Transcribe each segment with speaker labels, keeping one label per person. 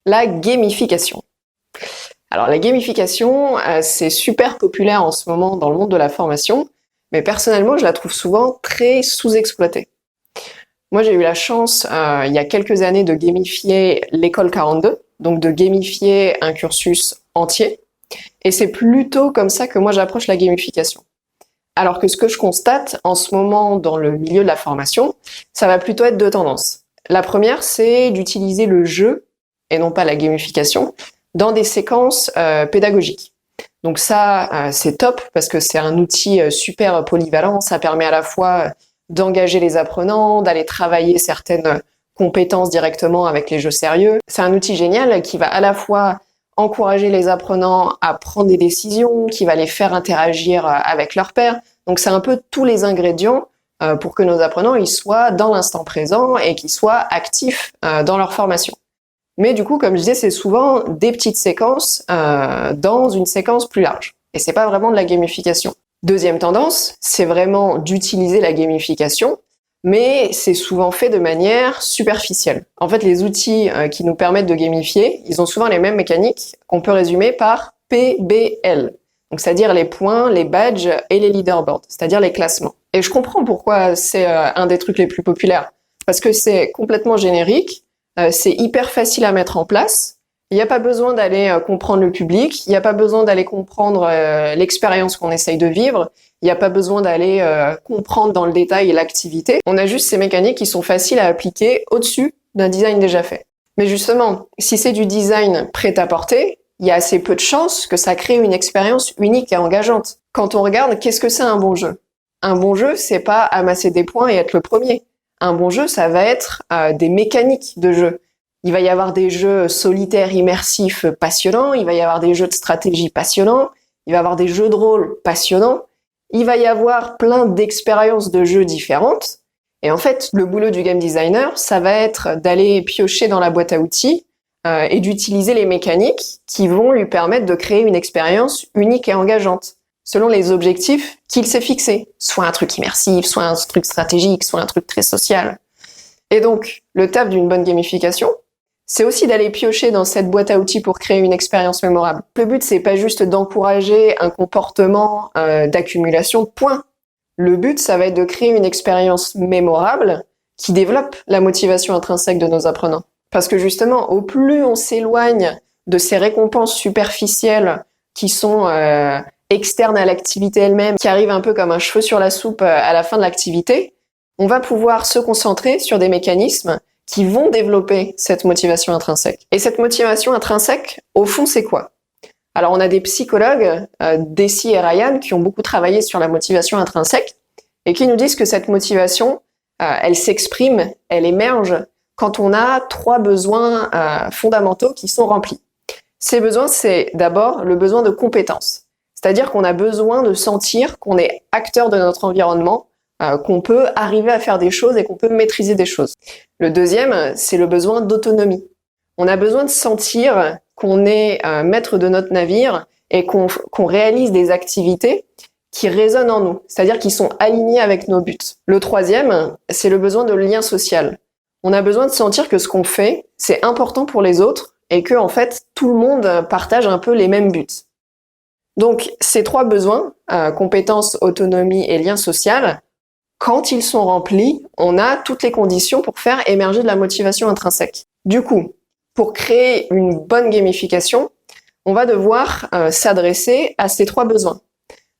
Speaker 1: la gamification. Alors la gamification, c'est super populaire en ce moment dans le monde de la formation, mais personnellement, je la trouve souvent très sous-exploitée. Moi, j'ai eu la chance, il y a quelques années, de gamifier l'école 42, donc de gamifier un cursus entier, et c'est plutôt comme ça que moi j'approche la gamification. Alors que ce que je constate en ce moment dans le milieu de la formation, ça va plutôt être deux tendances. La première, c'est d'utiliser le jeu, et non pas la gamification, dans des séquences pédagogiques. Donc ça, c'est top parce que c'est un outil super polyvalent. Ça permet à la fois d'engager les apprenants, d'aller travailler certaines compétences directement avec les jeux sérieux. C'est un outil génial qui va à la fois encourager les apprenants à prendre des décisions, qui va les faire interagir avec leurs pairs. Donc c'est un peu tous les ingrédients pour que nos apprenants ils soient dans l'instant présent et qu'ils soient actifs dans leur formation. Mais du coup, comme je disais, c'est souvent des petites séquences dans une séquence plus large. Et c'est pas vraiment de la gamification. Deuxième tendance, c'est vraiment d'utiliser la gamification, mais c'est souvent fait de manière superficielle. En fait, les outils qui nous permettent de gamifier, ils ont souvent les mêmes mécaniques qu'on peut résumer par PBL. Donc, c'est-à-dire les points, les badges et les leaderboards, c'est-à-dire les classements. Et je comprends pourquoi c'est un des trucs les plus populaires. Parce que c'est complètement générique, c'est hyper facile à mettre en place. Il n'y a pas besoin d'aller comprendre le public, il n'y a pas besoin d'aller comprendre l'expérience qu'on essaye de vivre, il n'y a pas besoin d'aller comprendre dans le détail l'activité. On a juste ces mécaniques qui sont faciles à appliquer au-dessus d'un design déjà fait. Mais justement, si c'est du design prêt à porter, il y a assez peu de chances que ça crée une expérience unique et engageante. Quand on regarde, qu'est-ce que c'est un bon jeu ? Un bon jeu, c'est pas amasser des points et être le premier. Un bon jeu, ça va être des mécaniques de jeu. Il va y avoir des jeux solitaires, immersifs, passionnants. Il va y avoir des jeux de stratégie passionnants. Il va y avoir des jeux de rôle passionnants. Il va y avoir plein d'expériences de jeux différentes. Et en fait, le boulot du game designer, ça va être d'aller piocher dans la boîte à outils et d'utiliser les mécaniques qui vont lui permettre de créer une expérience unique et engageante, selon les objectifs qu'il s'est fixés. Soit un truc immersif, soit un truc stratégique, soit un truc très social. Et donc, le taf d'une bonne gamification, c'est aussi d'aller piocher dans cette boîte à outils pour créer une expérience mémorable. Le but, c'est pas juste d'encourager un comportement d'accumulation de points. Le but, ça va être de créer une expérience mémorable qui développe la motivation intrinsèque de nos apprenants. Parce que justement, au plus on s'éloigne de ces récompenses superficielles qui sont externes à l'activité elle-même, qui arrivent un peu comme un cheveu sur la soupe à la fin de l'activité, on va pouvoir se concentrer sur des mécanismes qui vont développer cette motivation intrinsèque. Et cette motivation intrinsèque, au fond, c'est quoi ? Alors, on a des psychologues, Deci et Ryan, qui ont beaucoup travaillé sur la motivation intrinsèque et qui nous disent que cette motivation, elle s'exprime, elle émerge quand on a trois besoins fondamentaux qui sont remplis. Ces besoins, c'est d'abord le besoin de compétence. C'est-à-dire qu'on a besoin de sentir qu'on est acteur de notre environnement, qu'on peut arriver à faire des choses et qu'on peut maîtriser des choses. Le deuxième, c'est le besoin d'autonomie. On a besoin de sentir qu'on est maître de notre navire et qu'on réalise des activités qui résonnent en nous, c'est-à-dire qui sont alignés avec nos buts. Le troisième, c'est le besoin de lien social. On a besoin de sentir que ce qu'on fait, c'est important pour les autres et que, en fait, tout le monde partage un peu les mêmes buts. Donc, ces trois besoins, compétences, autonomie et lien social, quand ils sont remplis, on a toutes les conditions pour faire émerger de la motivation intrinsèque. Du coup, pour créer une bonne gamification, on va devoir s'adresser à ces trois besoins.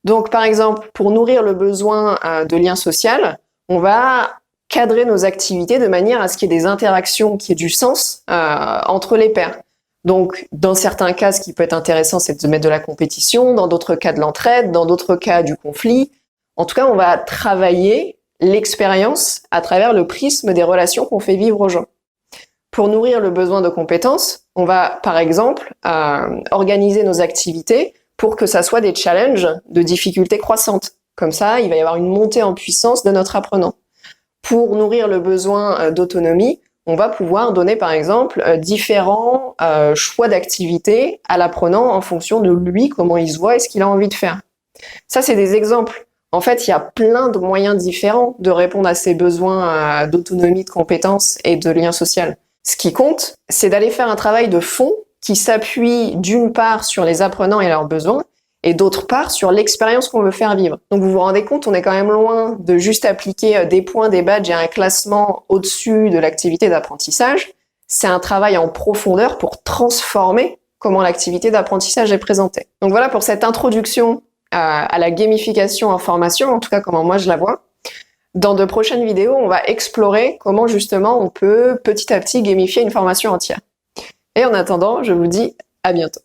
Speaker 1: Donc, par exemple, pour nourrir le besoin de lien social, on va cadrer nos activités de manière à ce qu'il y ait des interactions, qu'il y ait du sens entre les pairs. Donc, dans certains cas, ce qui peut être intéressant, c'est de mettre de la compétition, dans d'autres cas de l'entraide, dans d'autres cas du conflit. En tout cas, on va travailler l'expérience à travers le prisme des relations qu'on fait vivre aux gens. Pour nourrir le besoin de compétences, on va, par exemple, organiser nos activités pour que ça soit des challenges de difficultés croissantes. Comme ça, il va y avoir une montée en puissance de notre apprenant. Pour nourrir le besoin d'autonomie, on va pouvoir donner, par exemple, différents choix d'activités à l'apprenant en fonction de lui, comment il se voit et ce qu'il a envie de faire. Ça, c'est des exemples. En fait, il y a plein de moyens différents de répondre à ces besoins d'autonomie, de compétences et de lien social. Ce qui compte, c'est d'aller faire un travail de fond qui s'appuie d'une part sur les apprenants et leurs besoins, et d'autre part sur l'expérience qu'on veut faire vivre. Donc vous vous rendez compte, on est quand même loin de juste appliquer des points, des badges et un classement au-dessus de l'activité d'apprentissage. C'est un travail en profondeur pour transformer comment l'activité d'apprentissage est présentée. Donc voilà pour cette introduction à la gamification en formation, en tout cas comment moi je la vois. Dans de prochaines vidéos, on va explorer comment justement on peut petit à petit gamifier une formation entière. Et en attendant, je vous dis à bientôt.